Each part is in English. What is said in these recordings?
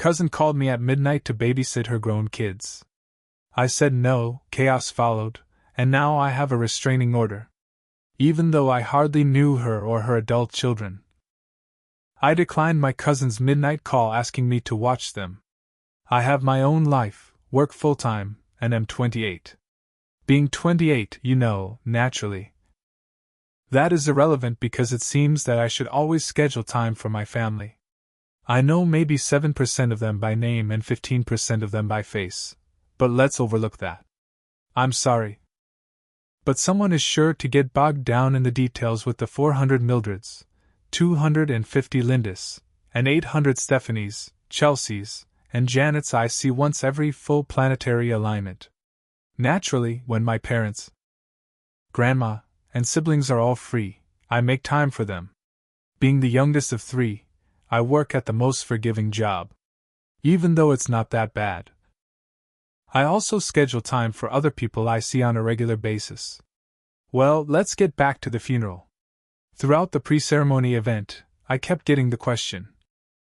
cousin called me at midnight to babysit her grown kids. I said no, chaos followed, and now I have a restraining order. Even though I hardly knew her or her adult children. I declined my cousin's midnight call asking me to watch them. I have my own life, work full-time, and am 28. Being 28, you know, naturally. That is irrelevant because it seems that I should always schedule time for my family. I know maybe 7% of them by name and 15% of them by face, but let's overlook that. I'm sorry. But someone is sure to get bogged down in the details with the 400 Mildreds, 250 Lindis, and 800 Stephanies, Chelseas, and Janets I see once every full planetary alignment. Naturally, when my parents, grandma, and siblings are all free, I make time for them. Being the youngest of 3, I work at the most forgiving job. Even though it's not that bad. I also schedule time for other people I see on a regular basis. Well, let's get back to the funeral. Throughout the pre-ceremony event, I kept getting the question,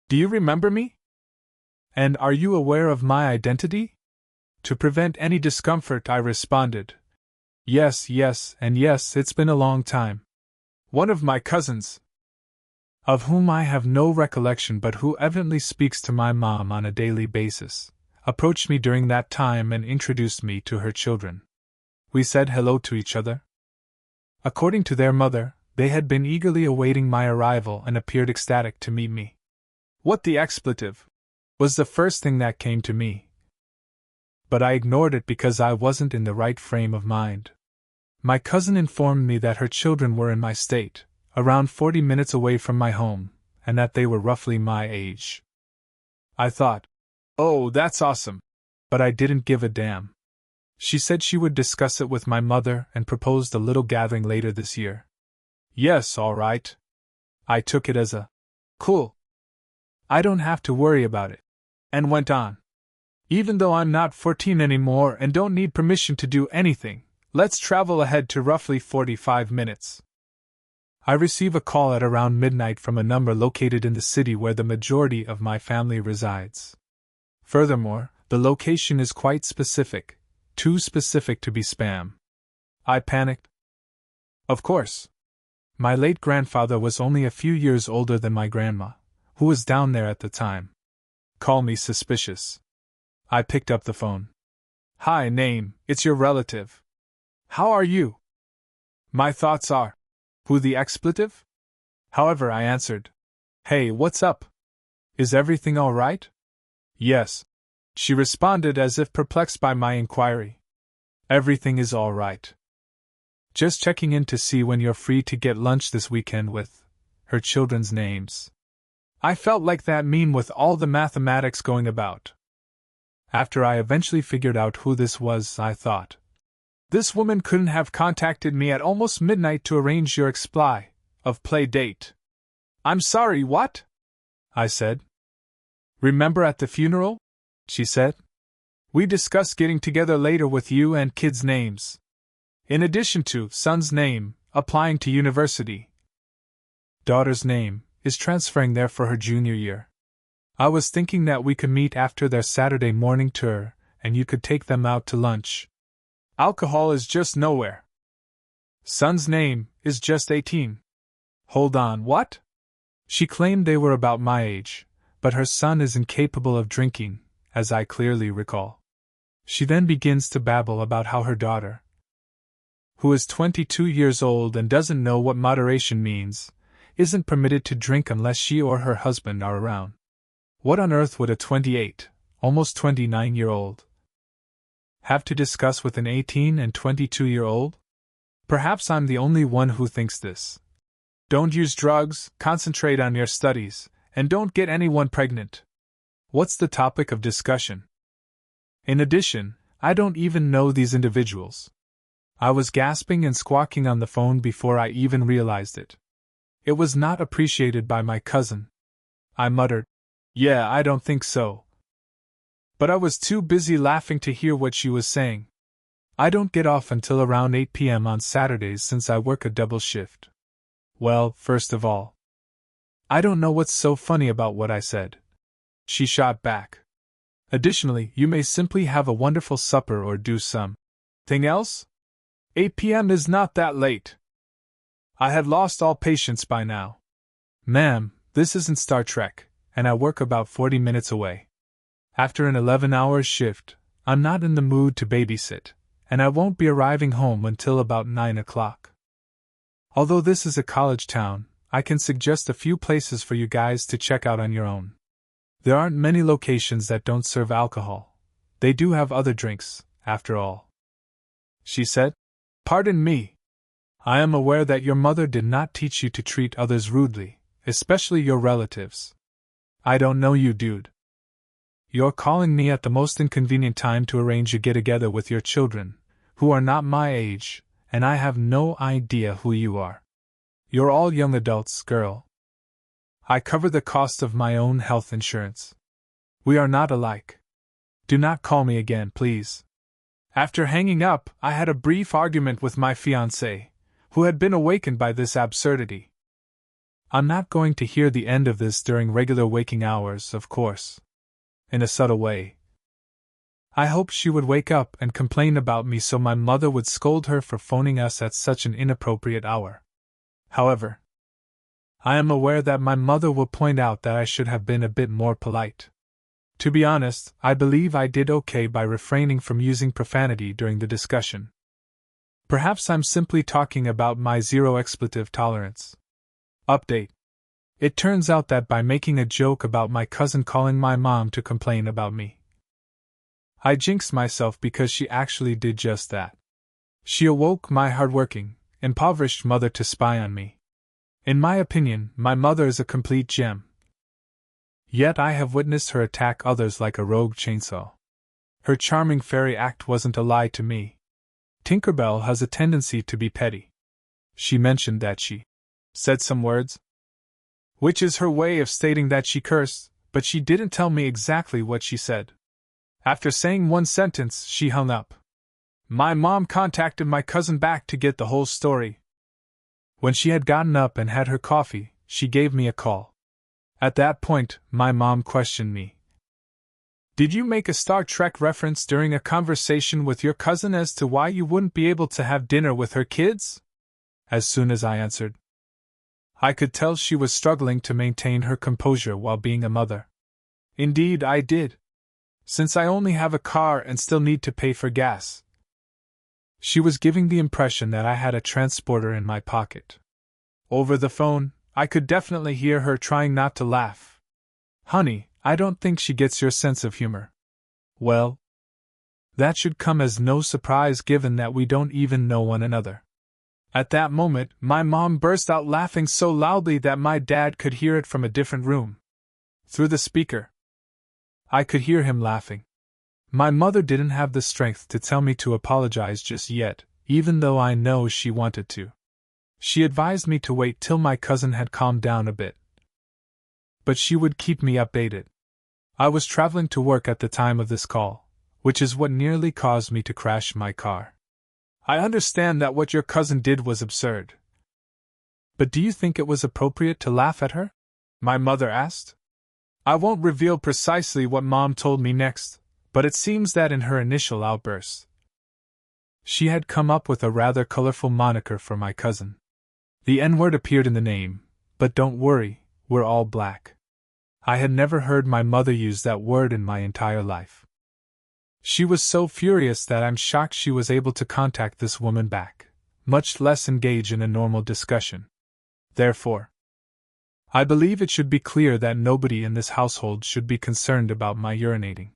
"Do you remember me? And are you aware of my identity?" To prevent any discomfort, I responded, Yes, and yes, it's been a long time. One of my cousins, of whom I have no recollection but who evidently speaks to my mom on a daily basis, approached me during that time and introduced me to her children. We said hello to each other. According to their mother, they had been eagerly awaiting my arrival and appeared ecstatic to meet me. What the expletive? Was the first thing that came to me. But I ignored it because I wasn't in the right frame of mind. My cousin informed me that her children were in my state, around 40 minutes away from my home, and that they were roughly my age. I thought, oh, that's awesome. But I didn't give a damn. She said she would discuss it with my mother and proposed a little gathering later this year. Yes, all right. I took it as a cool. I don't have to worry about it. And went on. Even though I'm not 14 anymore and don't need permission to do anything, let's travel ahead to roughly 45 minutes. I receive a call at around midnight from a number located in the city where the majority of my family resides. Furthermore, the location is quite specific, too specific to be spam. I panicked. Of course. My late grandfather was only a few years older than my grandma, who was down there at the time. Call me suspicious. I picked up the phone. Hi, name, it's your relative. How are you? My thoughts are, who the expletive? However, I answered, Hey, what's up? Is everything all right? Yes. She responded as if perplexed by my inquiry. Everything is all right. Just checking in to see when you're free to get lunch this weekend with her children's names. I felt like that meme with all the mathematics going about. After I eventually figured out who this was, I thought, this woman couldn't have contacted me at almost midnight to arrange your of play date. I'm sorry, what? I said. Remember at the funeral? She said. We discussed getting together later with you and kids' names. In addition to son's name, applying to university. Daughter's name is transferring there for her junior year. I was thinking that we could meet after their Saturday morning tour, and you could take them out to lunch. Alcohol is just nowhere. Son's name is just 18. Hold on, what? She claimed they were about my age, but her son is incapable of drinking, as I clearly recall. She then begins to babble about how her daughter, who is 22 years old and doesn't know what moderation means, isn't permitted to drink unless she or her husband are around. What on earth would a 28, almost 29-year-old have to discuss with an 18 and 22-year-old? Perhaps I'm the only one who thinks this. Don't use drugs, concentrate on your studies, and don't get anyone pregnant. What's the topic of discussion? In addition, I don't even know these individuals. I was gasping and squawking on the phone before I even realized it. It was not appreciated by my cousin. I muttered, Yeah, I don't think so. But I was too busy laughing to hear what she was saying. I don't get off until around 8 p.m. on Saturdays since I work a double shift. Well, first of all, I don't know what's so funny about what I said. she shot back. Additionally, you may simply have a wonderful supper or do something else? 8 p.m. is not that late. I had lost all patience by now. Ma'am, this isn't Star Trek, and I work about 40 minutes away. After an 11-hour shift, I'm not in the mood to babysit, and I won't be arriving home until about 9 o'clock. Although this is a college town, I can suggest a few places for you guys to check out on your own. There aren't many locations that don't serve alcohol. They do have other drinks, after all. She said, "Pardon me. I am aware that your mother did not teach you to treat others rudely, especially your relatives. I don't know you, dude. You're calling me at the most inconvenient time to arrange a get-together with your children, who are not my age, and I have no idea who you are. You're all young adults, girl. I cover the cost of my own health insurance. We are not alike. Do not call me again, please." After hanging up, I had a brief argument with my fiancé, who had been awakened by this absurdity. I'm not going to hear the end of this during regular waking hours, of course. In a subtle way. I hoped she would wake up and complain about me so my mother would scold her for phoning us at such an inappropriate hour. However, I am aware that my mother will point out that I should have been a bit more polite. To be honest, I believe I did okay by refraining from using profanity during the discussion. Perhaps I'm simply talking about my zero expletive tolerance. Update. It turns out that by making a joke about my cousin calling my mom to complain about me, I jinxed myself because she actually did just that. She awoke my hardworking, impoverished mother to spy on me. In my opinion, my mother is a complete gem. Yet I have witnessed her attack others like a rogue chainsaw. Her charming fairy act wasn't a lie to me. Tinkerbell has a tendency to be petty. She mentioned that she said some words, which is her way of stating that she cursed, but she didn't tell me exactly what she said. After saying one sentence, she hung up. My mom contacted my cousin back to get the whole story. When she had gotten up and had her coffee, she gave me a call. At that point, my mom questioned me. Did you make a Star Trek reference during a conversation with your cousin as to why you wouldn't be able to have dinner with her kids? As soon as I answered, I could tell she was struggling to maintain her composure while being a mother. Indeed, I did. Since I only have a car and still need to pay for gas. She was giving the impression that I had a transporter in my pocket. Over the phone, I could definitely hear her trying not to laugh. Honey, I don't think she gets your sense of humor. Well, that should come as no surprise given that we don't even know one another. At that moment, my mom burst out laughing so loudly that my dad could hear it from a different room. Through the speaker, I could hear him laughing. My mother didn't have the strength to tell me to apologize just yet, even though I know she wanted to. She advised me to wait till my cousin had calmed down a bit. But she would keep me updated. I was traveling to work at the time of this call, which is what nearly caused me to crash my car. I understand that what your cousin did was absurd. But do you think it was appropriate to laugh at her? My mother asked. I won't reveal precisely what Mom told me next, but it seems that in her initial outburst, she had come up with a rather colorful moniker for my cousin. The N-word appeared in the name, but don't worry, we're all black. I had never heard my mother use that word in my entire life. She was so furious that I'm shocked she was able to contact this woman back, much less engage in a normal discussion. Therefore, I believe it should be clear that nobody in this household should be concerned about my urinating.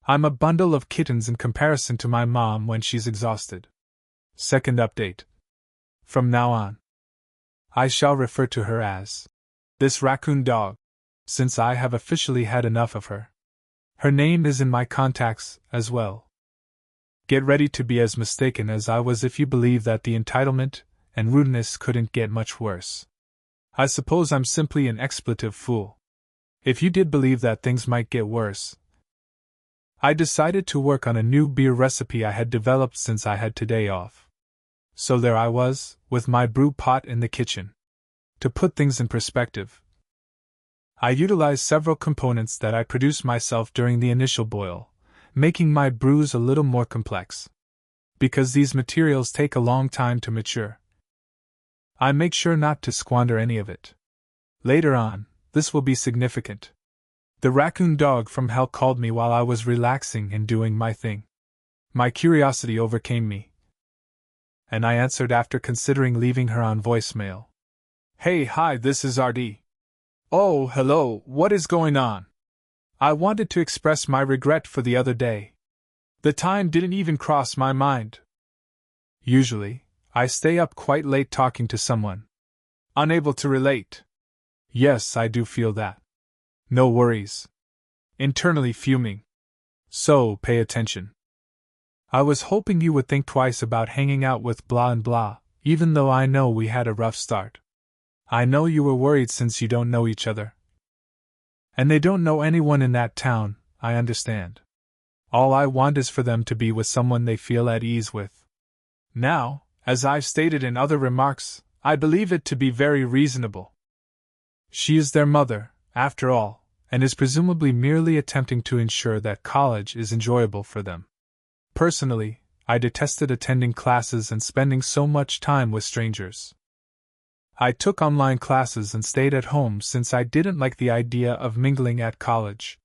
I'm a bundle of kittens in comparison to my mom when she's exhausted. Second update. From now on, I shall refer to her as this Raccoon Dog, since I have officially had enough of her. Her name is in my contacts, as well. Get ready to be as mistaken as I was if you believe that the entitlement and rudeness couldn't get much worse. I suppose I'm simply an expletive fool. If you did believe that things might get worse, I decided to work on a new beer recipe I had developed since I had today off. So there I was, with my brew pot in the kitchen. To put things in perspective, I utilized several components that I produced myself during the initial boil, making my brews a little more complex. Because these materials take a long time to mature, I make sure not to squander any of it. Later on, this will be significant. The raccoon dog from hell called me while I was relaxing and doing my thing. My curiosity overcame me, and I answered after considering leaving her on voicemail. Hey, hi, this is RD. Oh, hello, what is going on? I wanted to express my regret for the other day. The time didn't even cross my mind. Usually, I stay up quite late talking to someone. Unable to relate. Yes, I do feel that. No worries. Internally fuming. So, pay attention. I was hoping you would think twice about hanging out with blah and blah, even though I know we had a rough start. I know you were worried since you don't know each other. And they don't know anyone in that town, I understand. All I want is for them to be with someone they feel at ease with. Now, as I've stated in other remarks, I believe it to be very reasonable. She is their mother, after all, and is presumably merely attempting to ensure that college is enjoyable for them. Personally, I detested attending classes and spending so much time with strangers. I took online classes and stayed at home since I didn't like the idea of mingling at college.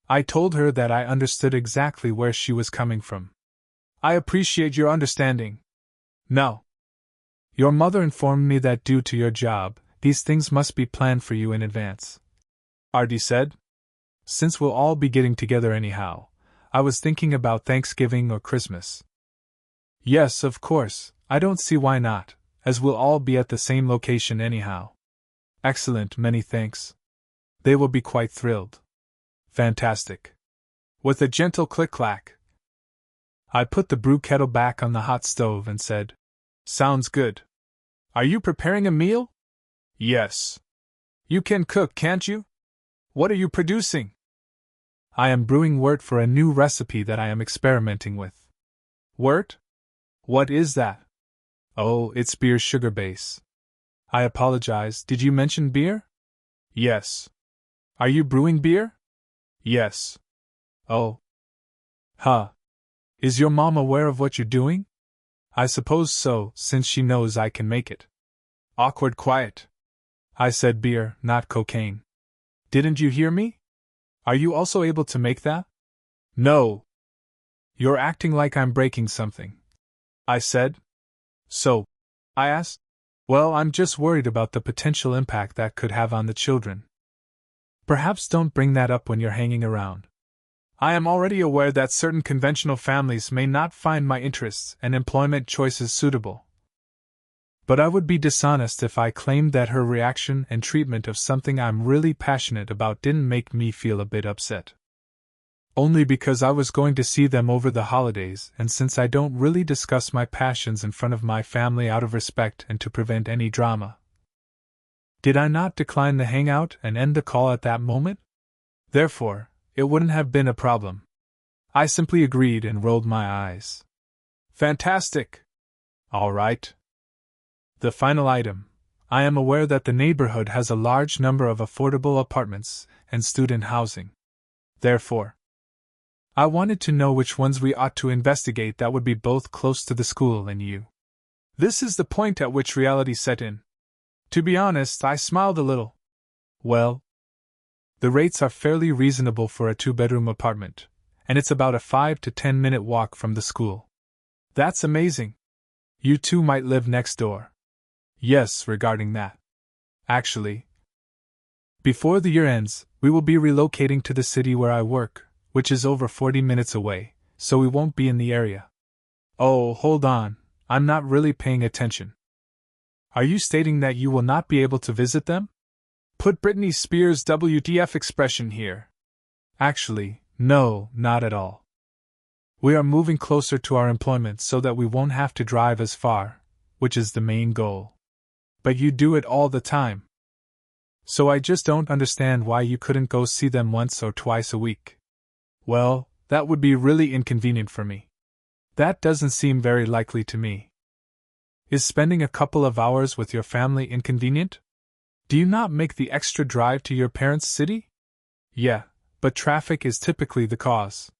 I told her that I understood exactly where she was coming from. I appreciate your understanding. No. Your mother informed me that due to your job, these things must be planned for you in advance. Artie said. Since we'll all be getting together anyhow, I was thinking about Thanksgiving or Christmas. Yes, of course, I don't see why not, as we'll all be at the same location anyhow. Excellent, many thanks. They will be quite thrilled. Fantastic. With a gentle click-clack, I put the brew kettle back on the hot stove and said, Sounds good. Are you preparing a meal? Yes. You can cook, can't you? What are you producing? I am brewing wort for a new recipe that I am experimenting with. Wort? What is that? Oh, it's beer sugar base. I apologize, did you mention beer? Yes. Are you brewing beer? Yes. Oh. Huh. Is your mom aware of what you're doing? I suppose so, since she knows I can make it. Awkward quiet. I said beer, not cocaine. Didn't you hear me? Are you also able to make that? No. You're acting like I'm breaking something. I said. So? I asked. Well, I'm just worried about the potential impact that could have on the children. Perhaps don't bring that up when you're hanging around. I am already aware that certain conventional families may not find my interests and employment choices suitable. But I would be dishonest if I claimed that her reaction and treatment of something I'm really passionate about didn't make me feel a bit upset. Only because I was going to see them over the holidays, and since I don't really discuss my passions in front of my family out of respect and to prevent any drama. Did I not decline the hangout and end the call at that moment? Therefore, it wouldn't have been a problem. I simply agreed and rolled my eyes. Fantastic! All right. The final item. I am aware that the neighborhood has a large number of affordable apartments and student housing. Therefore, I wanted to know which ones we ought to investigate that would be both close to the school and you. This is the point at which reality set in. To be honest, I smiled a little. Well, the rates are fairly reasonable for a 2-bedroom apartment, and it's about a 5 to 10 minute walk from the school. That's amazing. You two might live next door. Yes, regarding that. Actually, before the year ends, we will be relocating to the city where I work, which is over 40 minutes away, so we won't be in the area. Oh, hold on, I'm not really paying attention. Are you stating that you will not be able to visit them? Put Britney Spears' WTF expression here. Actually, no, not at all. We are moving closer to our employment so that we won't have to drive as far, which is the main goal. But you do it all the time. So I just don't understand why you couldn't go see them once or twice a week. Well, that would be really inconvenient for me. That doesn't seem very likely to me. Is spending a couple of hours with your family inconvenient? Do you not make the extra drive to your parents' city? Yeah, but traffic is typically the cause.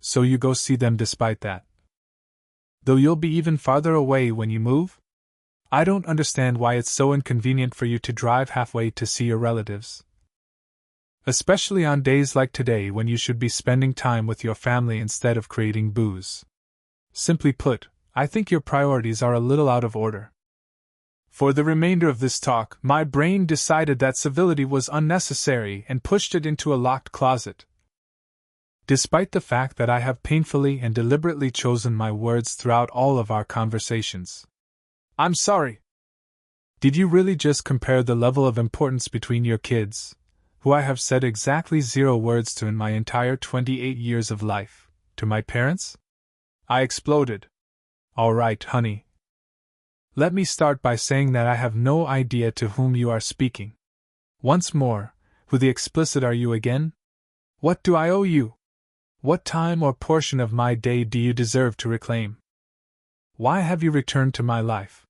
So you go see them despite that. Though you'll be even farther away when you move? I don't understand why it's so inconvenient for you to drive halfway to see your relatives. Especially on days like today when you should be spending time with your family instead of creating booze. Simply put, I think your priorities are a little out of order. For the remainder of this talk, my brain decided that civility was unnecessary and pushed it into a locked closet. Despite the fact that I have painfully and deliberately chosen my words throughout all of our conversations. I'm sorry. Did you really just compare the level of importance between your kids, who I have said exactly 0 words to in my entire 28 years of life, to my parents? I exploded. All right, honey. Let me start by saying that I have no idea to whom you are speaking. Once more, who the explicit are you again? What do I owe you? What time or portion of my day do you deserve to reclaim? Why have you returned to my life?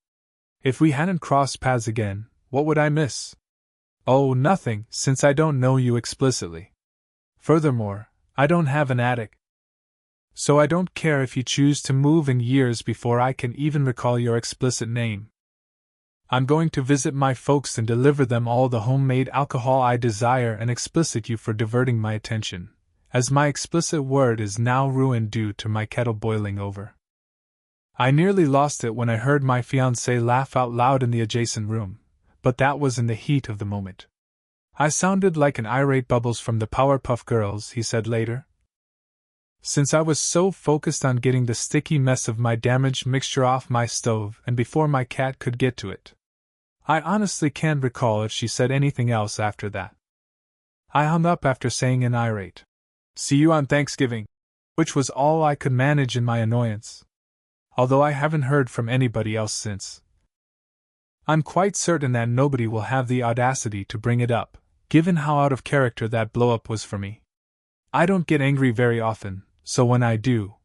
If we hadn't crossed paths again, what would I miss? Oh, nothing, since I don't know you explicitly. Furthermore, I don't have an attic. So I don't care if you choose to move in years before I can even recall your explicit name. I'm going to visit my folks and deliver them all the homemade alcohol I desire and explicit you for diverting my attention, as my explicit word is now ruined due to my kettle boiling over. I nearly lost it when I heard my fiancé laugh out loud in the adjacent room, but that was in the heat of the moment. I sounded like an irate Bubbles from the Powerpuff Girls, he said later. Since I was so focused on getting the sticky mess of my damaged mixture off my stove and before my cat could get to it. I honestly can't recall if she said anything else after that. I hung up after saying an irate, "See you on Thanksgiving," which was all I could manage in my annoyance. Although I haven't heard from anybody else since. I'm quite certain that nobody will have the audacity to bring it up, given how out of character that blow-up was for me. I don't get angry very often, so when I do,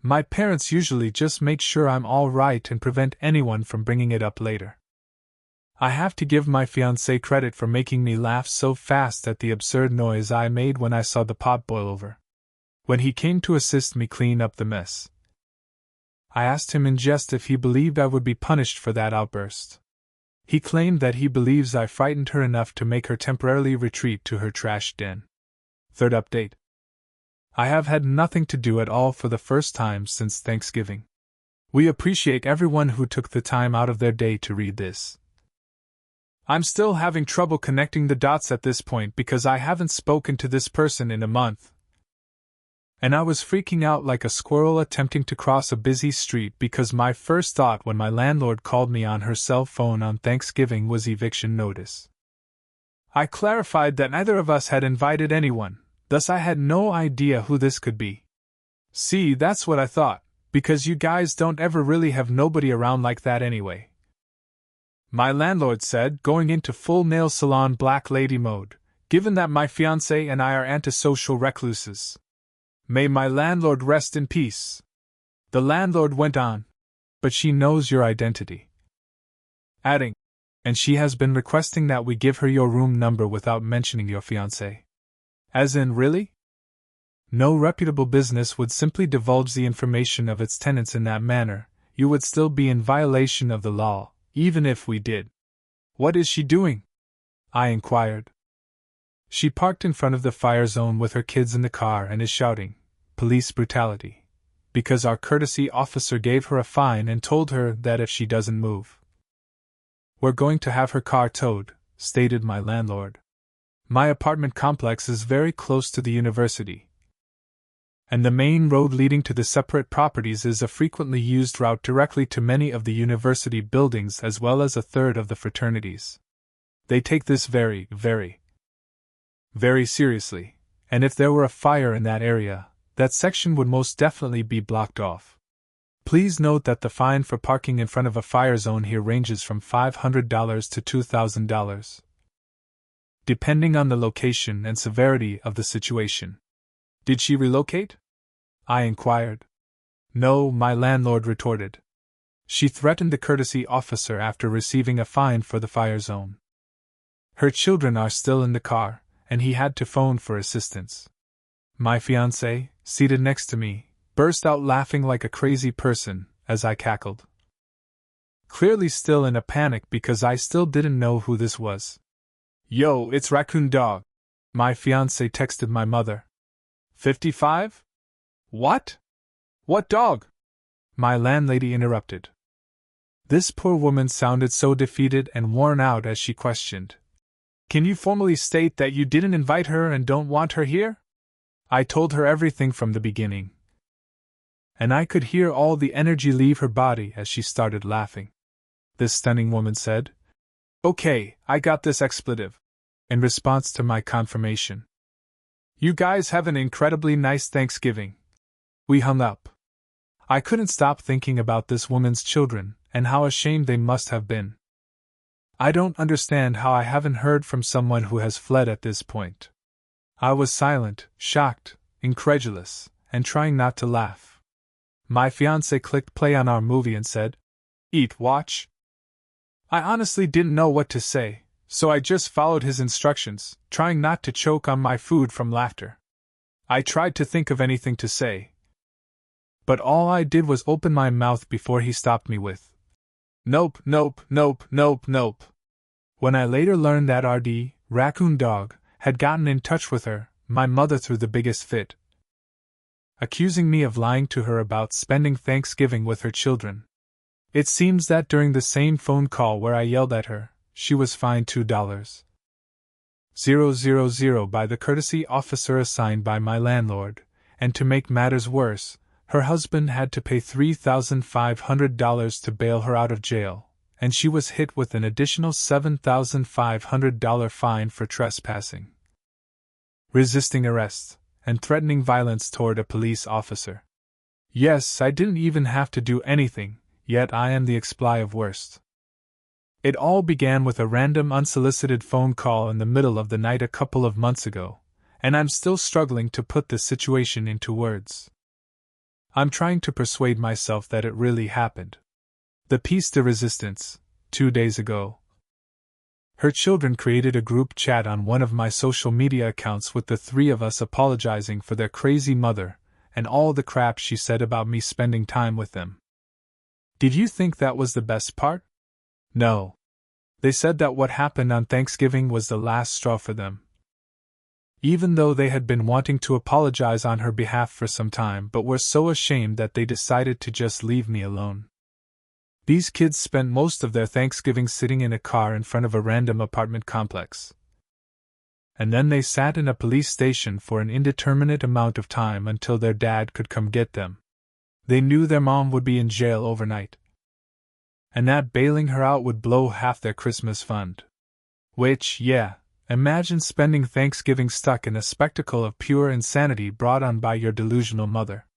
my parents usually just make sure I'm all right and prevent anyone from bringing it up later. I have to give my fiancé credit for making me laugh so fast at the absurd noise I made when I saw the pot boil over. When he came to assist me clean up the mess, I asked him in jest if he believed I would be punished for that outburst. He claimed that he believes I frightened her enough to make her temporarily retreat to her trash den. Third update. I have had nothing to do at all for the first time since Thanksgiving. We appreciate everyone who took the time out of their day to read this. I'm still having trouble connecting the dots at this point because I haven't spoken to this person in a month. And I was freaking out like a squirrel attempting to cross a busy street because my first thought when my landlord called me on her cell phone on Thanksgiving was eviction notice. I clarified that neither of us had invited anyone, thus I had no idea who this could be. See, that's what I thought, because you guys don't ever really have nobody around like that anyway. My landlord said, going into full nail salon black lady mode, given that my fiancé and I are antisocial recluses. May my landlord rest in peace. The landlord went on, but she knows your identity. Adding, and she has been requesting that we give her your room number without mentioning your fiancé. As in, really? No reputable business would simply divulge the information of its tenants in that manner. You would still be in violation of the law, even if we did. What is she doing? I inquired. She parked in front of the fire zone with her kids in the car and is shouting, "Police brutality," because our courtesy officer gave her a fine and told her that if she doesn't move, we're going to have her car towed, stated my landlord. My apartment complex is very close to the university, and the main road leading to the separate properties is a frequently used route directly to many of the university buildings as well as a third of the fraternities. They take this very, very seriously, and if there were a fire in that area, that section would most definitely be blocked off. Please note that the fine for parking in front of a fire zone here ranges from $500 to $2,000. Depending on the location and severity of the situation. Did she relocate? I inquired. No, my landlord retorted. She threatened the courtesy officer after receiving a fine for the fire zone. Her children are still in the car, and he had to phone for assistance. My fiancée, seated next to me, burst out laughing like a crazy person as I cackled. Clearly still in a panic because I still didn't know who this was. "Yo, it's Raccoon Dog," my fiancé texted my mother. 55? What? What dog? My landlady interrupted. This poor woman sounded so defeated and worn out as she questioned. "Can you formally state that you didn't invite her and don't want her here?" I told her everything from the beginning. And I could hear all the energy leave her body as she started laughing. This stunning woman said, "Okay, I got this expletive," in response to my confirmation. "You guys have an incredibly nice Thanksgiving." We hung up. I couldn't stop thinking about this woman's children and how ashamed they must have been. I don't understand how I haven't heard from someone who has fled at this point. I was silent, shocked, incredulous, and trying not to laugh. My fiancé clicked play on our movie and said, "Eat, watch." I honestly didn't know what to say, so I just followed his instructions, trying not to choke on my food from laughter. I tried to think of anything to say, but all I did was open my mouth before he stopped me with, "Nope, nope, nope, nope, nope." When I later learned that RD, Raccoon Dog, had gotten in touch with her, my mother threw the biggest fit, accusing me of lying to her about spending Thanksgiving with her children. It seems that during the same phone call where I yelled at her, she was fined $2,000 by the courtesy officer assigned by my landlord, and to make matters worse, her husband had to pay $3,500 to bail her out of jail, and she was hit with an additional $7,500 fine for trespassing, resisting arrest, and threatening violence toward a police officer. Yes, I didn't even have to do anything, yet I am the expletive worst. It all began with a random unsolicited phone call in the middle of the night a couple of months ago, and I'm still struggling to put the situation into words. I'm trying to persuade myself that it really happened. The piece de resistance, 2 days ago. Her children created a group chat on one of my social media accounts with the three of us apologizing for their crazy mother and all the crap she said about me spending time with them. Did you think that was the best part? No. They said that what happened on Thanksgiving was the last straw for them. Even though they had been wanting to apologize on her behalf for some time but were so ashamed that they decided to just leave me alone. These kids spent most of their Thanksgiving sitting in a car in front of a random apartment complex. And then they sat in a police station for an indeterminate amount of time until their dad could come get them. They knew their mom would be in jail overnight, and that bailing her out would blow half their Christmas fund. Which, yeah, imagine spending Thanksgiving stuck in a spectacle of pure insanity brought on by your delusional mother.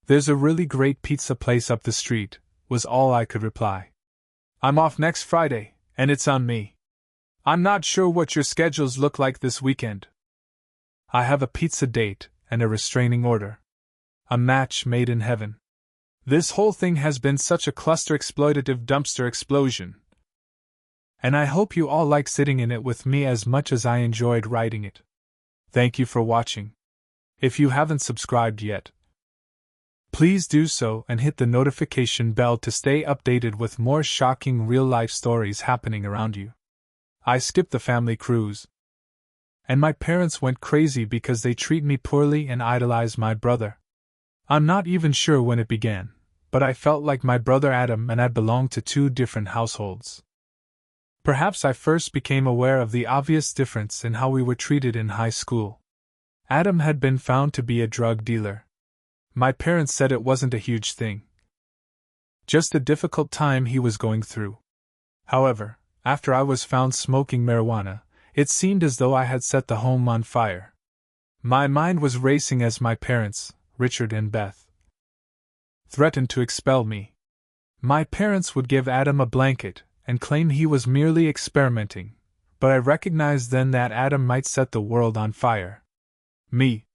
"There's a really great pizza place up the street," was all I could reply. "I'm off next Friday, and it's on me. I'm not sure what your schedules look like this weekend." I have a pizza date and a restraining order. A match made in heaven. This whole thing has been such a cluster exploitative dumpster explosion. And I hope you all like sitting in it with me as much as I enjoyed writing it. Thank you for watching. If you haven't subscribed yet, please do so and hit the notification bell to stay updated with more shocking real-life stories happening around you. I skipped the family cruise, and my parents went crazy because they treat me poorly and idolize my brother. I'm not even sure when it began, but I felt like my brother Adam and I belonged to two different households. Perhaps I first became aware of the obvious difference in how we were treated in high school. Adam had been found to be a drug dealer. My parents said it wasn't a huge thing, just a difficult time he was going through. However, after I was found smoking marijuana, it seemed as though I had set the home on fire. My mind was racing as my parents, Richard and Beth, threatened to expel me. My parents would give Adam a blanket and claim he was merely experimenting, but I recognized then that Adam might set the world on fire. Me.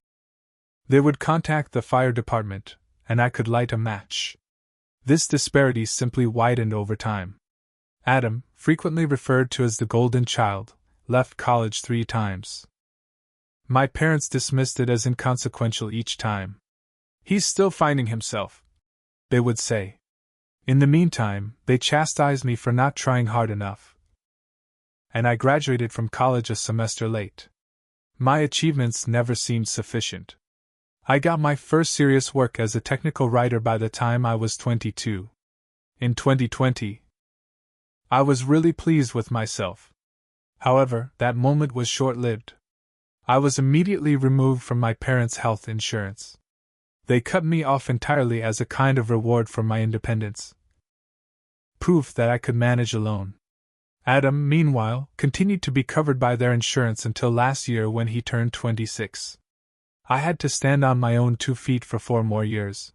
They would contact the fire department, and I could light a match. This disparity simply widened over time. Adam, frequently referred to as the golden child, left college 3 times. My parents dismissed it as inconsequential each time. He's still finding himself, they would say. In the meantime, they chastised me for not trying hard enough. And I graduated from college a semester late. My achievements never seemed sufficient. I got my first serious work as a technical writer by the time I was 22. In 2020, I was really pleased with myself. However, that moment was short-lived. I was immediately removed from my parents' health insurance. They cut me off entirely as a kind of reward for my independence. Proof that I could manage alone. Adam, meanwhile, continued to be covered by their insurance until last year when he turned 26. I had to stand on my own 2 feet for 4 more years.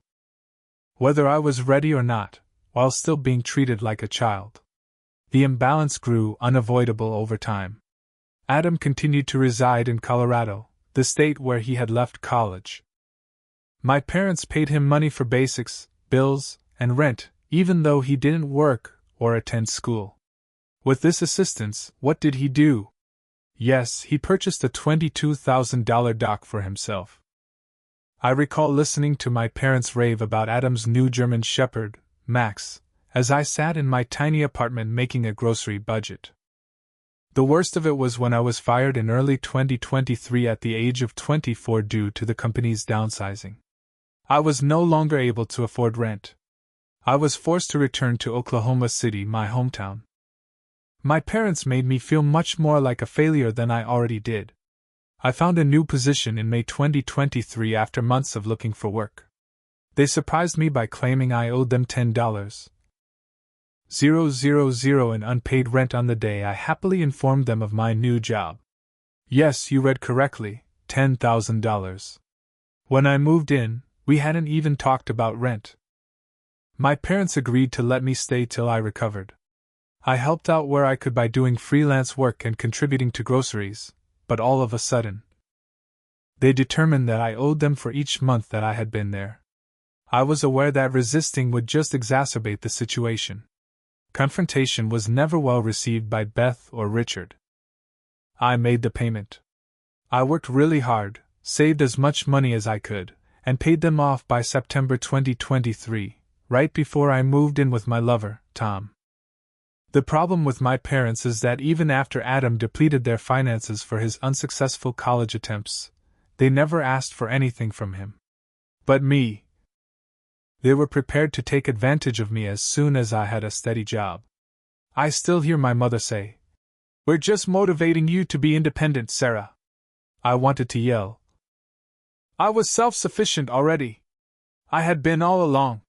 Whether I was ready or not, while still being treated like a child. The imbalance grew unavoidable over time. Adam continued to reside in Colorado, the state where he had left college. My parents paid him money for basics, bills, and rent, even though he didn't work or attend school. With this assistance, what did he do? Yes, he purchased a $22,000 dock for himself. I recall listening to my parents rave about Adam's new German Shepherd, Max, as I sat in my tiny apartment making a grocery budget. The worst of it was when I was fired in early 2023 at the age of 24 due to the company's downsizing. I was no longer able to afford rent. I was forced to return to Oklahoma City, my hometown. My parents made me feel much more like a failure than I already did. I found a new position in May 2023 after months of looking for work. They surprised me by claiming I owed them $10,000 in unpaid rent on the day I happily informed them of my new job. Yes, you read correctly, $10,000. When I moved in, we hadn't even talked about rent. My parents agreed to let me stay till I recovered. I helped out where I could by doing freelance work and contributing to groceries, but all of a sudden, they determined that I owed them for each month that I had been there. I was aware that resisting would just exacerbate the situation. Confrontation was never well received by Beth or Richard. I made the payment. I worked really hard, saved as much money as I could, and paid them off by September 2023, right before I moved in with my lover, Tom. The problem with my parents is that even after Adam depleted their finances for his unsuccessful college attempts, they never asked for anything from him. But me. They were prepared to take advantage of me as soon as I had a steady job. I still hear my mother say, "We're just motivating you to be independent, Sarah." I wanted to yell. I was self-sufficient already. I had been all along.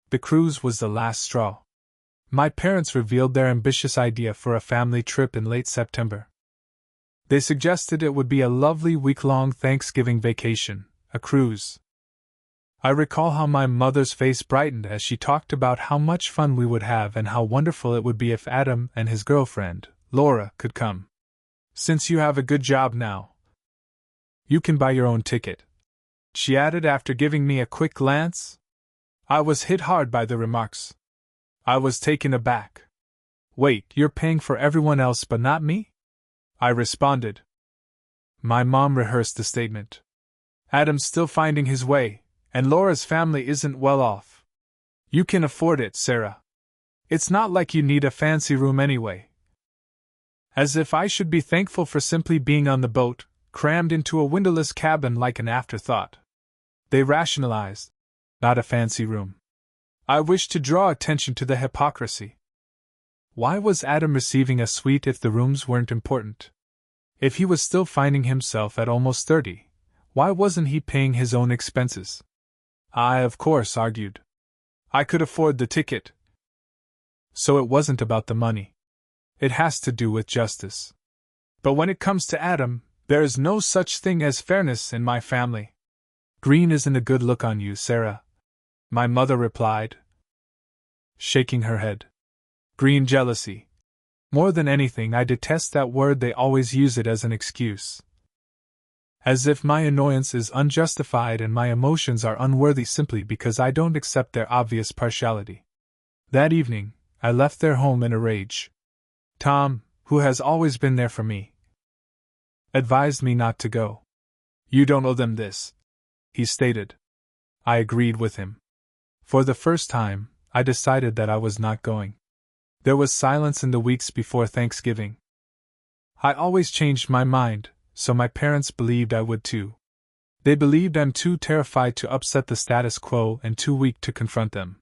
The cruise was the last straw. My parents revealed their ambitious idea for a family trip in late September. They suggested it would be a lovely week-long Thanksgiving vacation, a cruise. I recall how my mother's face brightened as she talked about how much fun we would have and how wonderful it would be if Adam and his girlfriend, Laura, could come. "Since you have a good job now, you can buy your own ticket," she added after giving me a quick glance. I was hit hard by the remarks. I was taken aback. "Wait, you're paying for everyone else but not me?" I responded. My mom rehearsed the statement. "Adam's still finding his way, and Laura's family isn't well off. You can afford it, Sarah. It's not like you need a fancy room anyway." As if I should be thankful for simply being on the boat, crammed into a windowless cabin like an afterthought. They rationalized. Not a fancy room. I wished to draw attention to the hypocrisy. Why was Adam receiving a suite if the rooms weren't important? If he was still finding himself at almost 30, why wasn't he paying his own expenses? I, of course, argued. I could afford the ticket. So it wasn't about the money. It has to do with justice. But when it comes to Adam, there is no such thing as fairness in my family. "Green isn't a good look on you, Sarah," my mother replied, shaking her head. "Green jealousy. More than anything, I detest that word. They always use it as an excuse. As if my annoyance is unjustified and my emotions are unworthy simply because I don't accept their obvious partiality." That evening, I left their home in a rage. Tom, who has always been there for me, advised me not to go. You don't owe them this, he stated. I agreed with him. For the first time, I decided that I was not going. There was silence in the weeks before Thanksgiving. I always changed my mind, so my parents believed I would too. They believed I'm too terrified to upset the status quo and too weak to confront them.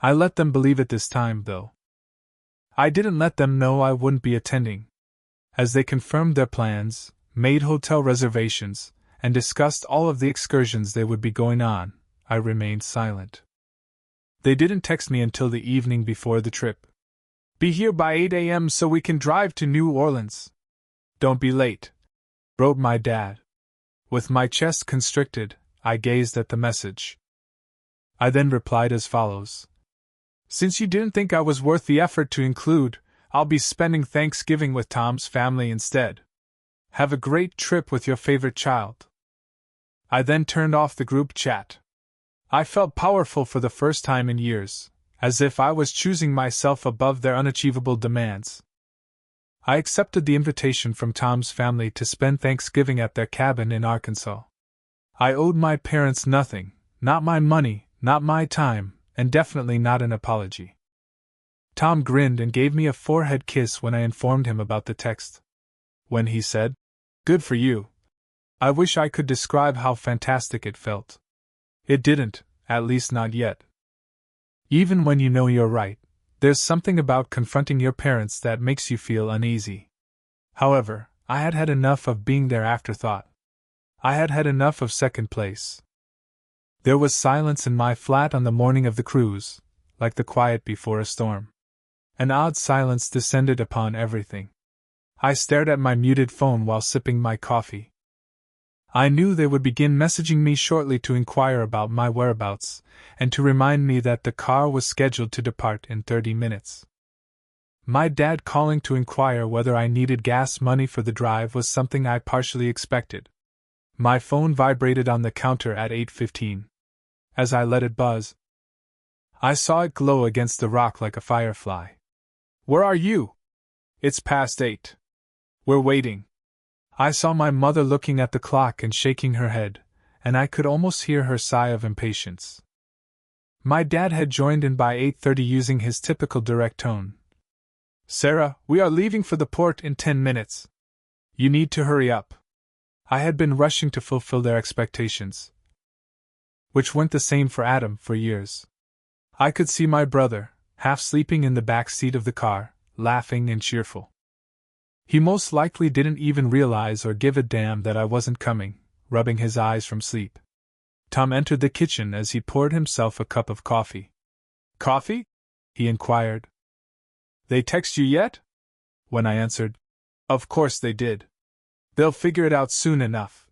I let them believe it this time, though. I didn't let them know I wouldn't be attending. As they confirmed their plans, made hotel reservations, and discussed all of the excursions they would be going on, I remained silent. They didn't text me until the evening before the trip. Be here by 8 a.m. so we can drive to New Orleans. Don't be late, wrote my dad. With my chest constricted, I gazed at the message. I then replied as follows. Since you didn't think I was worth the effort to include, I'll be spending Thanksgiving with Tom's family instead. Have a great trip with your favorite child. I then turned off the group chat. I felt powerful for the first time in years, as if I was choosing myself above their unachievable demands. I accepted the invitation from Tom's family to spend Thanksgiving at their cabin in Arkansas. I owed my parents nothing, not my money, not my time, and definitely not an apology. Tom grinned and gave me a forehead kiss when I informed him about the text. When he said, "Good for you," I wish I could describe how fantastic it felt. It didn't, at least not yet. Even when you know you're right, there's something about confronting your parents that makes you feel uneasy. However, I had had enough of being their afterthought. I had had enough of second place. There was silence in my flat on the morning of the cruise, like the quiet before a storm. An odd silence descended upon everything. I stared at my muted phone while sipping my coffee. I knew they would begin messaging me shortly to inquire about my whereabouts, and to remind me that the car was scheduled to depart in 30 minutes. My dad calling to inquire whether I needed gas money for the drive was something I partially expected. My phone vibrated on the counter at 8:15. As I let it buzz, I saw it glow against the rock like a firefly. "Where are you?" "It's past 8. We're waiting." I saw my mother looking at the clock and shaking her head, and I could almost hear her sigh of impatience. My dad had joined in by 8:30 using his typical direct tone. "Sarah, we are leaving for the port in 10 minutes. You need to hurry up." I had been rushing to fulfill their expectations, which weren't the same for Adam for years. I could see my brother, half sleeping in the back seat of the car, laughing and cheerful. He most likely didn't even realize or give a damn that I wasn't coming, rubbing his eyes from sleep. Tom entered the kitchen as he poured himself a cup of coffee. "Coffee?" he inquired. "They text you yet?" When I answered, "Of course they did. They'll figure it out soon enough."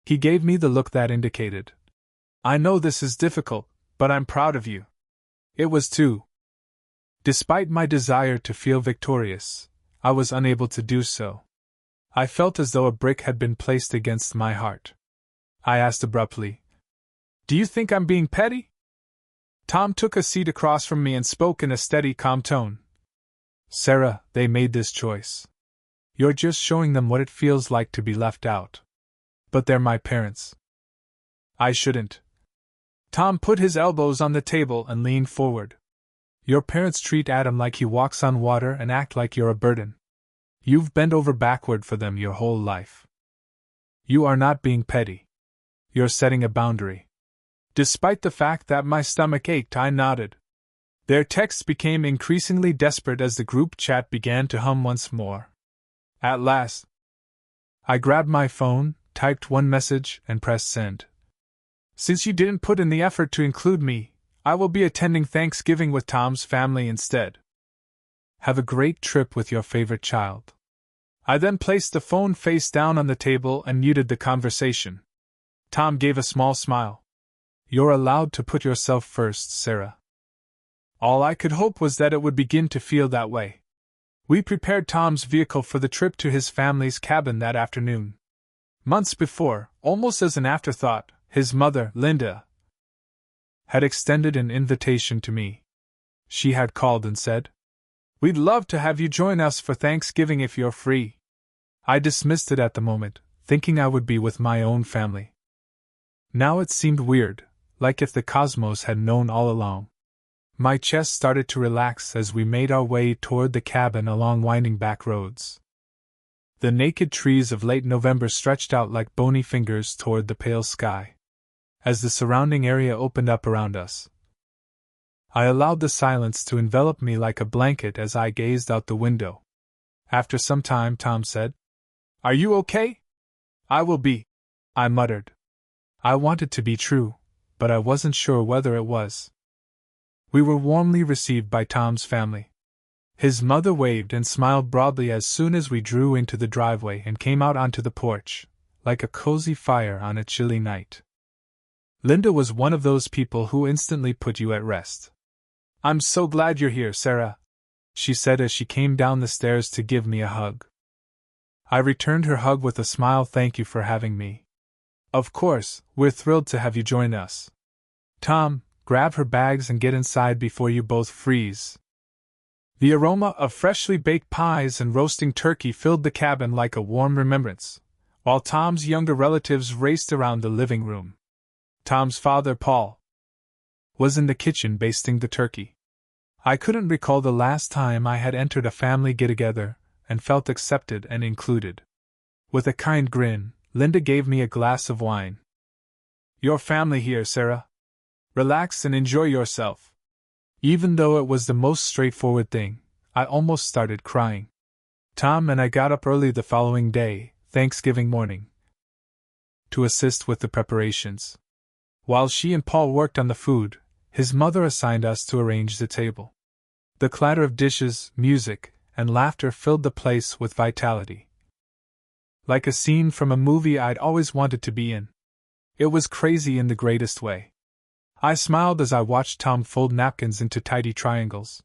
He gave me the look that indicated, "I know this is difficult, but I'm proud of you." It was too. Despite my desire to feel victorious, I was unable to do so. I felt as though a brick had been placed against my heart. I asked abruptly, "Do you think I'm being petty?" Tom took a seat across from me and spoke in a steady, calm tone. "Sarah, they made this choice. You're just showing them what it feels like to be left out. But they're my parents. I shouldn't." Tom put his elbows on the table and leaned forward. "Your parents treat Adam like he walks on water and act like you're a burden. You've bent over backward for them your whole life. You are not being petty. You're setting a boundary." Despite the fact that my stomach ached, I nodded. Their texts became increasingly desperate as the group chat began to hum once more. At last, I grabbed my phone, typed one message, and pressed send. "Since you didn't put in the effort to include me, I will be attending Thanksgiving with Tom's family instead. Have a great trip with your favorite child." I then placed the phone face down on the table and muted the conversation. Tom gave a small smile. "You're allowed to put yourself first, Sarah." All I could hope was that it would begin to feel that way. We prepared Tom's vehicle for the trip to his family's cabin that afternoon. Months before, almost as an afterthought, his mother, Linda, had extended an invitation to me. She had called and said, "We'd love to have you join us for Thanksgiving if you're free." I dismissed it at the moment, thinking I would be with my own family. Now it seemed weird, like if the cosmos had known all along. My chest started to relax as we made our way toward the cabin along winding back roads. The naked trees of late November stretched out like bony fingers toward the pale sky. As the surrounding area opened up around us, I allowed the silence to envelop me like a blanket as I gazed out the window. After some time, Tom said, "Are you okay?" "I will be," I muttered. I wanted to be true, but I wasn't sure whether it was. We were warmly received by Tom's family. His mother waved and smiled broadly as soon as we drew into the driveway and came out onto the porch, like a cozy fire on a chilly night. Linda was one of those people who instantly put you at rest. "I'm so glad you're here, Sarah," she said as she came down the stairs to give me a hug. I returned her hug with a smile. "Thank you for having me. Of course, we're thrilled to have you join us. Tom, grab her bags and get inside before you both freeze." The aroma of freshly baked pies and roasting turkey filled the cabin like a warm remembrance, while Tom's younger relatives raced around the living room. Tom's father, Paul, was in the kitchen basting the turkey. I couldn't recall the last time I had entered a family get-together and felt accepted and included. With a kind grin, Linda gave me a glass of wine. "Your family here, Sarah. Relax and enjoy yourself." Even though it was the most straightforward thing, I almost started crying. Tom and I got up early the following day, Thanksgiving morning, to assist with the preparations. While she and Paul worked on the food, his mother assigned us to arrange the table. The clatter of dishes, music, and laughter filled the place with vitality. Like a scene from a movie I'd always wanted to be in. It was crazy in the greatest way. I smiled as I watched Tom fold napkins into tidy triangles.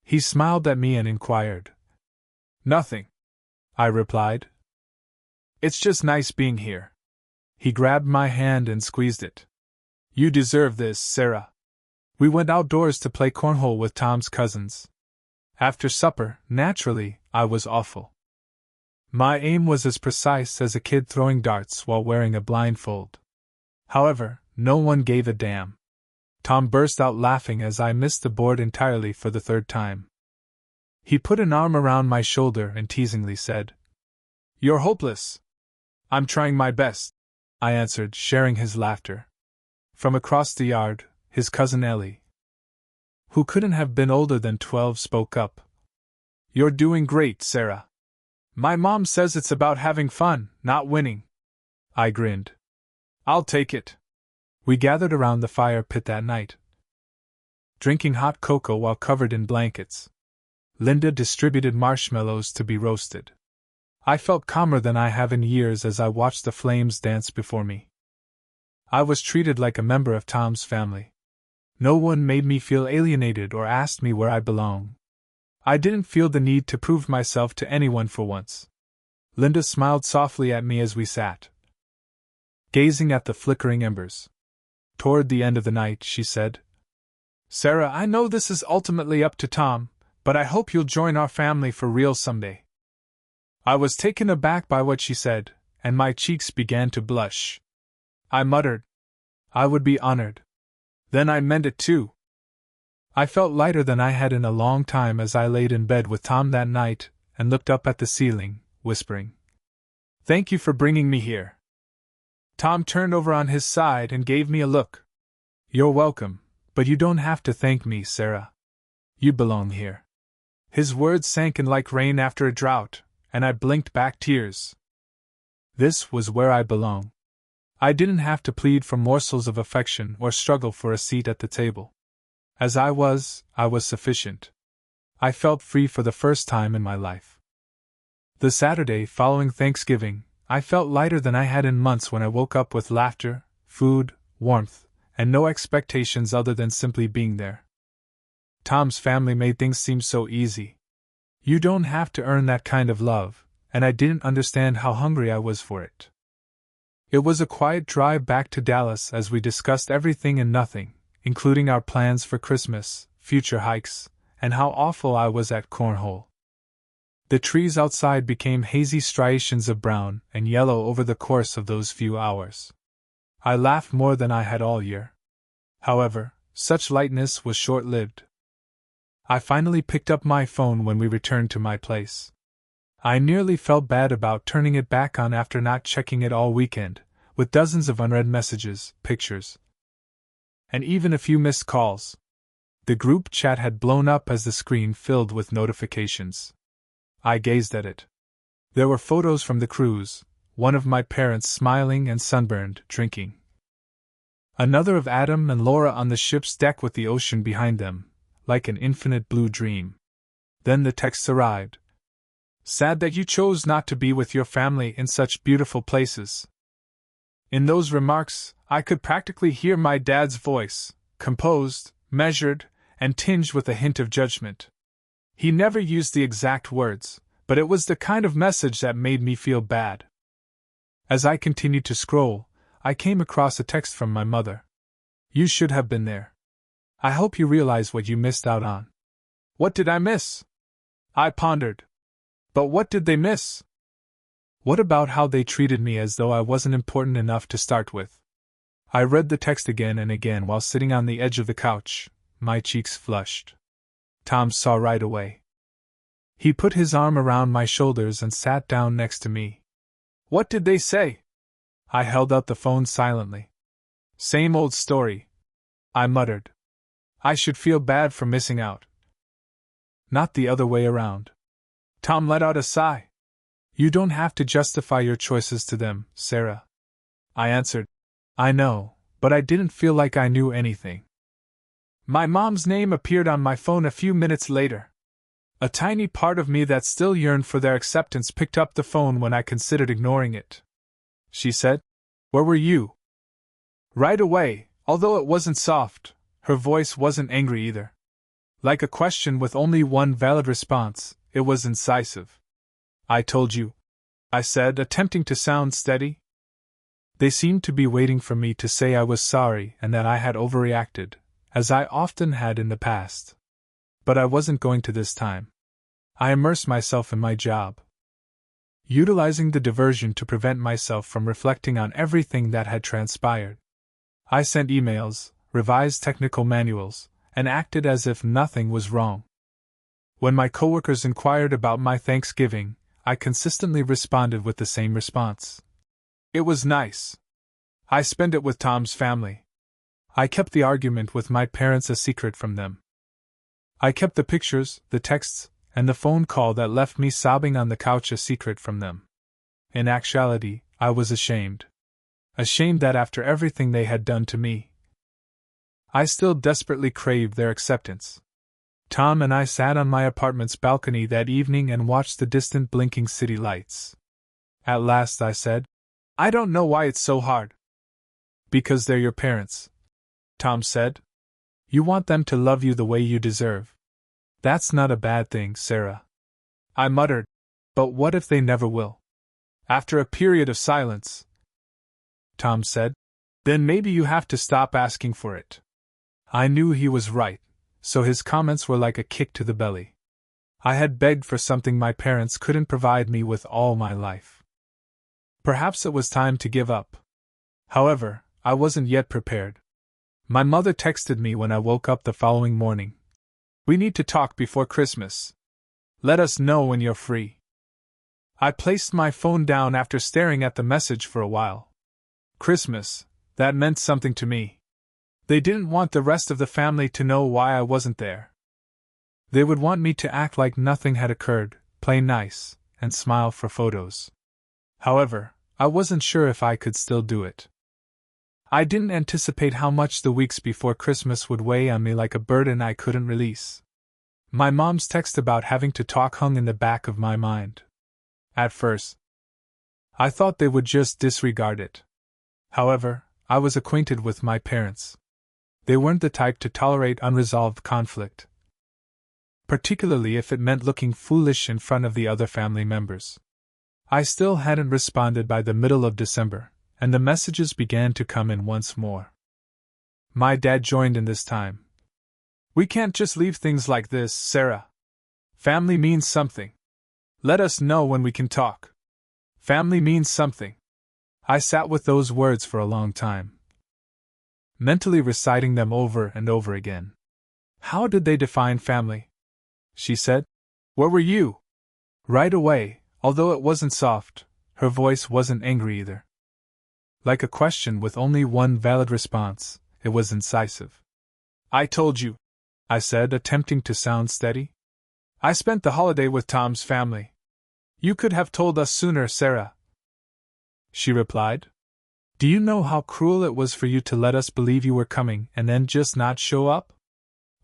He smiled at me and inquired. "Nothing," I replied. "It's just nice being here." He grabbed my hand and squeezed it. "You deserve this, Sarah." We went outdoors to play cornhole with Tom's cousins. After supper, naturally, I was awful. My aim was as precise as a kid throwing darts while wearing a blindfold. However, no one gave a damn. Tom burst out laughing as I missed the board entirely for the third time. He put an arm around my shoulder and teasingly said, "You're hopeless." "I'm trying my best," I answered, sharing his laughter. From across the yard, his cousin Ellie, who couldn't have been older than 12, spoke up. "You're doing great, Sarah. My mom says it's about having fun, not winning." I grinned. "I'll take it." We gathered around the fire pit that night, drinking hot cocoa while covered in blankets. Linda distributed marshmallows to be roasted. I felt calmer than I have in years as I watched the flames dance before me. I was treated like a member of Tom's family. No one made me feel alienated or asked me where I belong. I didn't feel the need to prove myself to anyone for once. Linda smiled softly at me as we sat, gazing at the flickering embers. Toward the end of the night, she said, "Sarah, I know this is ultimately up to Tom, but I hope you'll join our family for real someday." I was taken aback by what she said, and my cheeks began to blush. I muttered, "I would be honored." Then I meant it too. I felt lighter than I had in a long time as I laid in bed with Tom that night and looked up at the ceiling, whispering, "Thank you for bringing me here." Tom turned over on his side and gave me a look. "You're welcome, but you don't have to thank me, Sarah. You belong here." His words sank in like rain after a drought, and I blinked back tears. This was where I belong. I didn't have to plead for morsels of affection or struggle for a seat at the table. As I was sufficient. I felt free for the first time in my life. The Saturday following Thanksgiving, I felt lighter than I had in months when I woke up with laughter, food, warmth, and no expectations other than simply being there. Tom's family made things seem so easy. You don't have to earn that kind of love, and I didn't understand how hungry I was for it. It was a quiet drive back to Dallas as we discussed everything and nothing, including our plans for Christmas, future hikes, and how awful I was at cornhole. The trees outside became hazy striations of brown and yellow over the course of those few hours. I laughed more than I had all year. However, such lightness was short-lived. I finally picked up my phone when we returned to my place. I nearly felt bad about turning it back on after not checking it all weekend, with dozens of unread messages, pictures, and even a few missed calls. The group chat had blown up as the screen filled with notifications. I gazed at it. There were photos from the cruise, one of my parents smiling and sunburned, drinking. Another of Adam and Laura on the ship's deck with the ocean behind them, like an infinite blue dream. Then the texts arrived. Sad that you chose not to be with your family in such beautiful places. In those remarks, I could practically hear my dad's voice, composed, measured, and tinged with a hint of judgment. He never used the exact words, but it was the kind of message that made me feel bad. As I continued to scroll, I came across a text from my mother. You should have been there. I hope you realize what you missed out on. What did I miss? I pondered. But what did they miss? What about how they treated me as though I wasn't important enough to start with? I read the text again and again while sitting on the edge of the couch, my cheeks flushed. Tom saw right away. He put his arm around my shoulders and sat down next to me. What did they say? I held out the phone silently. Same old story, I muttered. I should feel bad for missing out. Not the other way around. Tom let out a sigh. You don't have to justify your choices to them, Sarah. I answered. I know, but I didn't feel like I knew anything. My mom's name appeared on my phone a few minutes later. A tiny part of me that still yearned for their acceptance picked up the phone when I considered ignoring it. She said, Where were you? Right away, although it wasn't soft, her voice wasn't angry either. Like a question with only one valid response, it was incisive. I told you, I said, attempting to sound steady. They seemed to be waiting for me to say I was sorry and that I had overreacted, as I often had in the past. But I wasn't going to this time. I immersed myself in my job, utilizing the diversion to prevent myself from reflecting on everything that had transpired. I sent emails, revised technical manuals, and acted as if nothing was wrong. When my coworkers inquired about my Thanksgiving, I consistently responded with the same response. It was nice. I spent it with Tom's family. I kept the argument with my parents a secret from them. I kept the pictures, the texts, and the phone call that left me sobbing on the couch a secret from them. In actuality, I was ashamed. Ashamed that after everything they had done to me, I still desperately craved their acceptance. Tom and I sat on my apartment's balcony that evening and watched the distant blinking city lights. At last I said, I don't know why it's so hard. Because they're your parents, Tom said. You want them to love you the way you deserve. That's not a bad thing, Sarah. I muttered, but what if they never will? After a period of silence, Tom said, then maybe you have to stop asking for it. I knew he was right, so his comments were like a kick to the belly. I had begged for something my parents couldn't provide me with all my life. Perhaps it was time to give up. However, I wasn't yet prepared. My mother texted me when I woke up the following morning. We need to talk before Christmas. Let us know when you're free. I placed my phone down after staring at the message for a while. Christmas, that meant something to me. They didn't want the rest of the family to know why I wasn't there. They would want me to act like nothing had occurred, play nice, and smile for photos. However, I wasn't sure if I could still do it. I didn't anticipate how much the weeks before Christmas would weigh on me like a burden I couldn't release. My mom's text about having to talk hung in the back of my mind. At first, I thought they would just disregard it. However, I was acquainted with my parents. They weren't the type to tolerate unresolved conflict, particularly if it meant looking foolish in front of the other family members. I still hadn't responded by the middle of December, and the messages began to come in once more. My dad joined in this time. We can't just leave things like this, Sarah. Family means something. Let us know when we can talk. Family means something. I sat with those words for a long time, mentally reciting them over and over again. How did they define family? She said. Where were you? Right away, although it wasn't soft, her voice wasn't angry either. Like a question with only one valid response, it was incisive. I told you, I said, attempting to sound steady. I spent the holiday with Tom's family. You could have told us sooner, Sarah. She replied. Do you know how cruel it was for you to let us believe you were coming and then just not show up?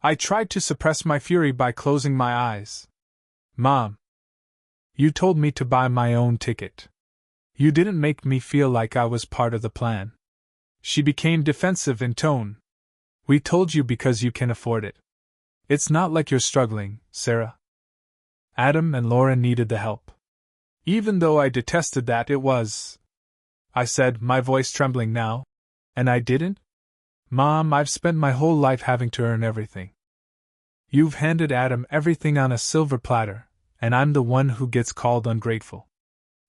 I tried to suppress my fury by closing my eyes. Mom, you told me to buy my own ticket. You didn't make me feel like I was part of the plan. She became defensive in tone. We told you because you can afford it. It's not like you're struggling, Sarah. Adam and Laura needed the help. Even though I detested that, it was. I said, my voice trembling now. And I didn't? Mom, I've spent my whole life having to earn everything. You've handed Adam everything on a silver platter, and I'm the one who gets called ungrateful.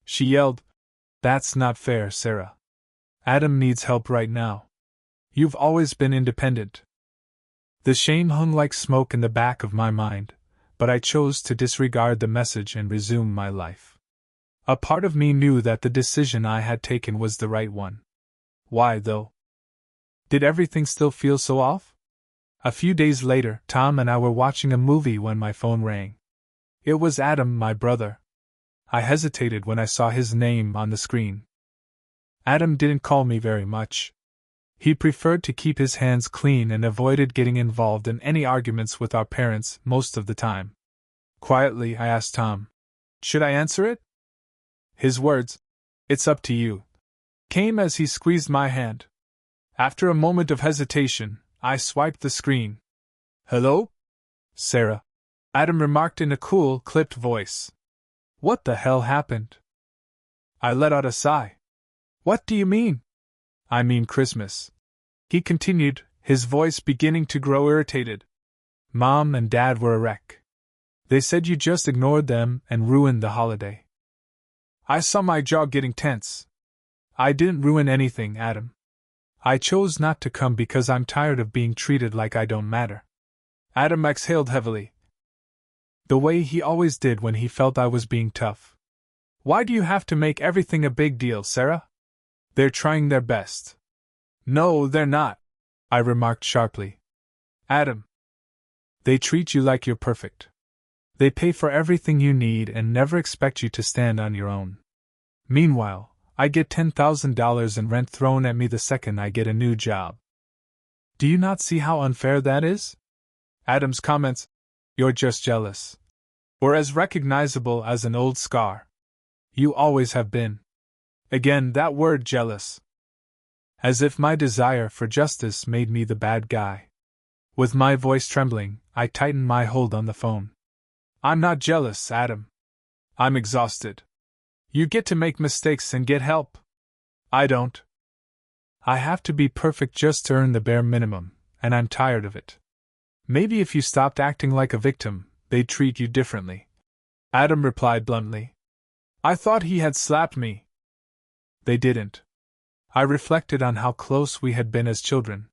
She yelled, That's not fair, Sarah. Adam needs help right now. You've always been independent. The shame hung like smoke in the back of my mind, but I chose to disregard the message and resume my life. A part of me knew that the decision I had taken was the right one. Why, though? Did everything still feel so off? A few days later, Tom and I were watching a movie when my phone rang. It was Adam, my brother. I hesitated when I saw his name on the screen. Adam didn't call me very much. He preferred to keep his hands clean and avoided getting involved in any arguments with our parents most of the time. Quietly, I asked Tom, Should I answer it? His words, It's up to you, came as he squeezed my hand. After a moment of hesitation, I swiped the screen. Hello? Sarah, Adam remarked in a cool, clipped voice. What the hell happened? I let out a sigh. What do you mean? I mean Christmas. He continued, his voice beginning to grow irritated. Mom and Dad were a wreck. They said you just ignored them and ruined the holiday. I saw my jaw getting tense. I didn't ruin anything, Adam. I chose not to come because I'm tired of being treated like I don't matter. Adam exhaled heavily, the way he always did when he felt I was being tough. Why do you have to make everything a big deal, Sarah? They're trying their best. No, they're not, I remarked sharply. Adam. They treat you like you're perfect. They pay for everything you need and never expect you to stand on your own. Meanwhile, I get $10,000 in rent thrown at me the second I get a new job. Do you not see how unfair that is? Adam's comments, You're just jealous, were as recognizable as an old scar. You always have been. Again, that word jealous. As if my desire for justice made me the bad guy. With my voice trembling, I tightened my hold on the phone. I'm not jealous, Adam. I'm exhausted. You get to make mistakes and get help. I don't. I have to be perfect just to earn the bare minimum, and I'm tired of it. Maybe if you stopped acting like a victim, they'd treat you differently. Adam replied bluntly. I thought he had slapped me. They didn't. I reflected on how close we had been as children.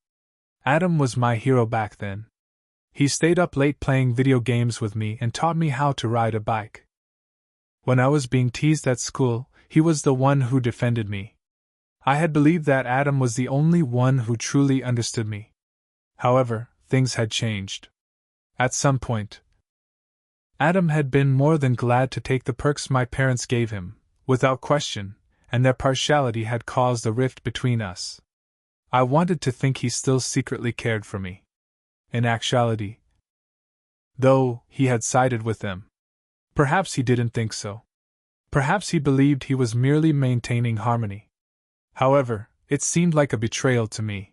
Adam was my hero back then. He stayed up late playing video games with me and taught me how to ride a bike. When I was being teased at school, he was the one who defended me. I had believed that Adam was the only one who truly understood me. However, things had changed. At some point, Adam had been more than glad to take the perks my parents gave him, without question, and their partiality had caused a rift between us. I wanted to think he still secretly cared for me. In actuality, though, he had sided with them. Perhaps he didn't think so. Perhaps he believed he was merely maintaining harmony. However, it seemed like a betrayal to me.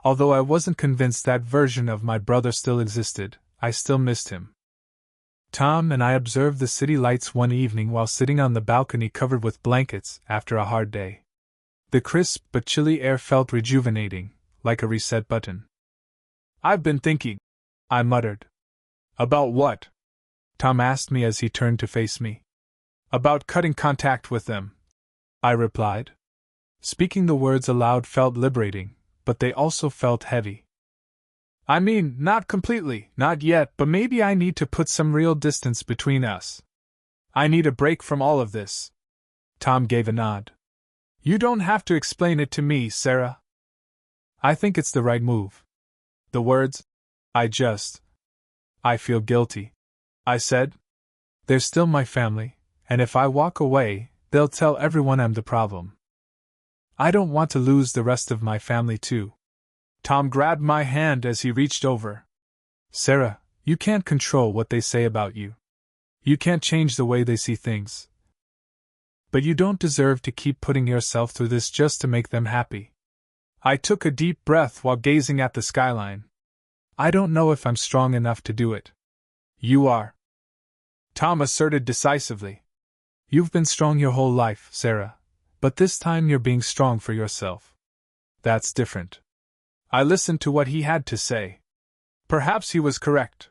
Although I wasn't convinced that version of my brother still existed, I still missed him. Tom and I observed the city lights one evening while sitting on the balcony covered with blankets after a hard day. The crisp but chilly air felt rejuvenating, like a reset button. I've been thinking, I muttered. About what? Tom asked me as he turned to face me. About cutting contact with them, I replied. Speaking the words aloud felt liberating, but they also felt heavy. I mean, not completely, not yet, but maybe I need to put some real distance between us. I need a break from all of this. Tom gave a nod. You don't have to explain it to me, Sarah. I think it's the right move. The words, I feel guilty, I said. They're still my family, and if I walk away, they'll tell everyone I'm the problem. I don't want to lose the rest of my family too. Tom grabbed my hand as he reached over. Sarah, you can't control what they say about you. You can't change the way they see things. But you don't deserve to keep putting yourself through this just to make them happy. I took a deep breath while gazing at the skyline. I don't know if I'm strong enough to do it. You are. Tom asserted decisively. You've been strong your whole life, Sarah, but this time you're being strong for yourself. That's different. I listened to what he had to say. Perhaps he was correct.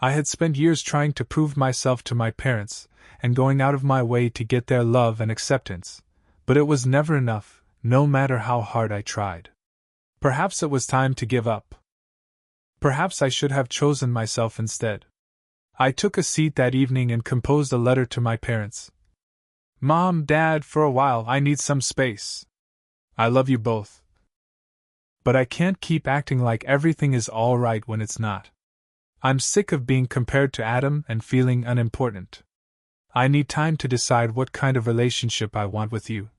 I had spent years trying to prove myself to my parents, and going out of my way to get their love and acceptance, but it was never enough, no matter how hard I tried. Perhaps it was time to give up. Perhaps I should have chosen myself instead. I took a seat that evening and composed a letter to my parents. Mom, Dad, for a while I need some space. I love you both. But I can't keep acting like everything is all right when it's not. I'm sick of being compared to Adam and feeling unimportant. I need time to decide what kind of relationship I want with you.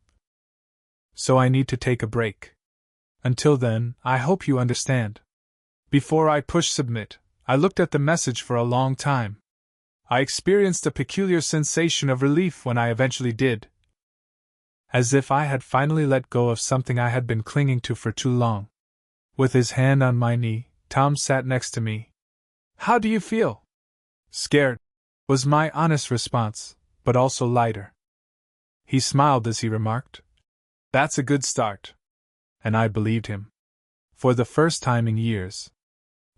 So I need to take a break. Until then, I hope you understand. Before I pushed submit, I looked at the message for a long time. I experienced a peculiar sensation of relief when I eventually did. As if I had finally let go of something I had been clinging to for too long. With his hand on my knee, Tom sat next to me. How do you feel? Scared, was my honest response, but also lighter. He smiled as he remarked, That's a good start. And I believed him. For the first time in years.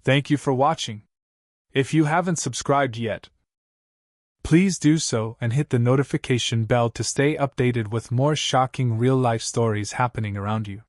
Thank you for watching. If you haven't subscribed yet, please do so and hit the notification bell to stay updated with more shocking real-life stories happening around you.